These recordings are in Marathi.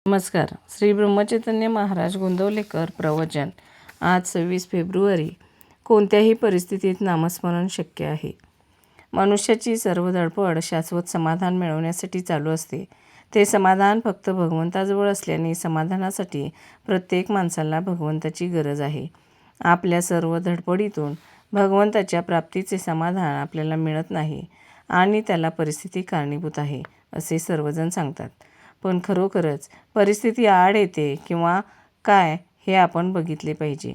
नमस्कार. श्री ब्रह्मचैतन्य महाराज गोंदवलेकर प्रवचन. आज 26 फेब्रुवारी. कोणत्याही परिस्थितीत नामस्मरण शक्य आहे. मनुष्याची सर्व धडपड शाश्वत समाधान मिळवण्यासाठी चालू असते. ते समाधान फक्त भगवंताजवळ असल्याने समाधानासाठी प्रत्येक माणसाला भगवंताची गरज आहे. आपल्या सर्व धडपडीतून भगवंताच्या प्राप्तीचे समाधान आपल्याला मिळत नाही आणि त्याला परिस्थिती कारणीभूत आहे असे सर्वजण सांगतात. पण खरोखरच परिस्थिती आड येते किंवा काय हे आपण बघितले पाहिजे.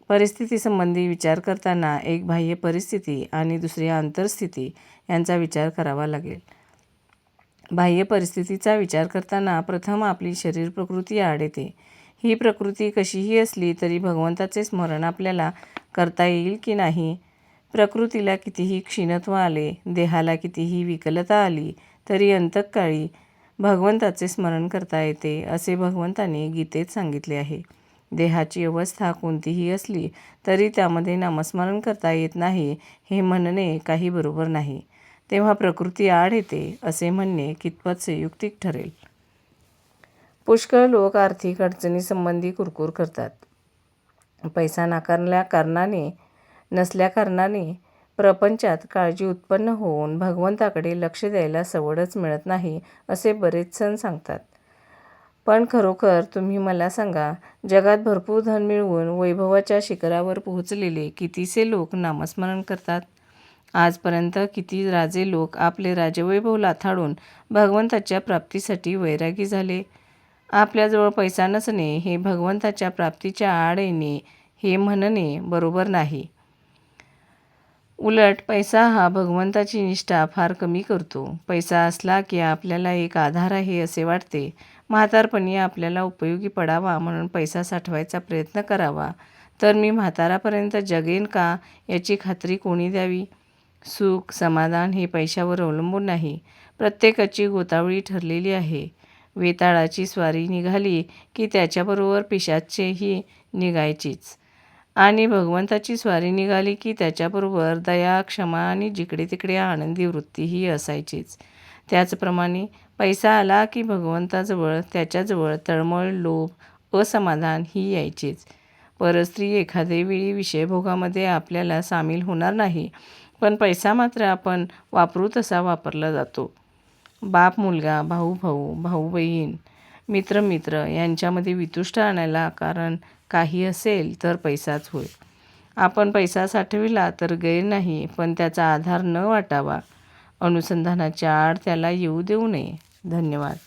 परिस्थितीसंबंधी विचार करताना एक बाह्य परिस्थिती आणि दुसरी अंतर्स्थिती यांचा विचार करावा लागेल. बाह्य परिस्थितीचा विचार करताना प्रथम आपली शरीर प्रकृती आड येते. ही प्रकृती कशीही असली तरी भगवंताचे स्मरण आपल्याला करता येईल की नाही? प्रकृतीला कितीही क्षीणत्व आले, देहाला कितीही विकलता आली तरी अंतःकाळी भगवंताचे स्मरण करता येते असे भगवंताने गीतेत सांगितले आहे. देहाची अवस्था कोणतीही असली तरी त्यामध्ये नामस्मरण करता येत नाही हे म्हणणे काही बरोबर नाही. तेव्हा प्रकृती आड येते असे म्हणणे कितपत संयुक्तिक ठरेल? पुष्कळ लोक आर्थिक अडचणीसंबंधी कुरकुर करतात. पैसा नसल्याकारणाने प्रपंचात काळजी उत्पन्न होऊन भगवंताकडे लक्ष द्यायला सवडच मिळत नाही असे बरेच जण सांगतात. पण खरोखर तुम्ही मला सांगा, जगात भरपूर धन मिळवून वैभवाच्या शिखरावर पोहोचलेले कितीसे लोक नामस्मरण करतात? आजपर्यंत किती राजे लोक आपले राजवैभव लाथाडून भगवंताच्या प्राप्तीसाठी वैरागी झाले? आपल्याजवळ पैसा नसणे हे भगवंताच्या प्राप्तीच्या आड येणे हे म्हणणे बरोबर नाही. उलट पैसा हा भगवंताची निष्ठा फार कमी करतो. पैसा असला की आपल्याला एक आधार आहे असे वाटते. म्हातारपणी आपल्याला उपयोगी पडावा म्हणून पैसा साठवायचा प्रयत्न करावा. तर मी म्हातारापर्यंत जगेन का याची खात्री कोणी द्यावी? सुख समाधान हे पैशावर अवलंबून नाही. प्रत्येकाची गोतावळी ठरलेली आहे. वेताळाची स्वारी निघाली की त्याच्याबरोबर पिशाचेही निघायचीच आणि भगवंताची स्वारी निघाली की त्याच्याबरोबर दया, क्षमा आणि जिकडे तिकडे आनंदी वृत्तीही असायचीच. त्याचप्रमाणे पैसा आला की भगवंताजवळ त्याच्याजवळ तळमळ, लोभ, असमाधान ही यायचीच. परस्त्री एखादे वेळी विषयभोगामध्ये आपल्याला सामील होणार नाही, पण पैसा मात्र आपण वापरू तसा वापरला जातो. बाप मुलगा, भाऊ भाऊ, भाऊ बहीण, मित्र मित्र यांच्यामध्ये वितुष्ट आणायला कारण काही असेल तर पैसाच होय. आपण पैसा साठविला तर गैर नाही, पण त्याचा आधार न वाटावा. अनुसंधानाच्या आड त्याला येऊ देऊ नये. धन्यवाद.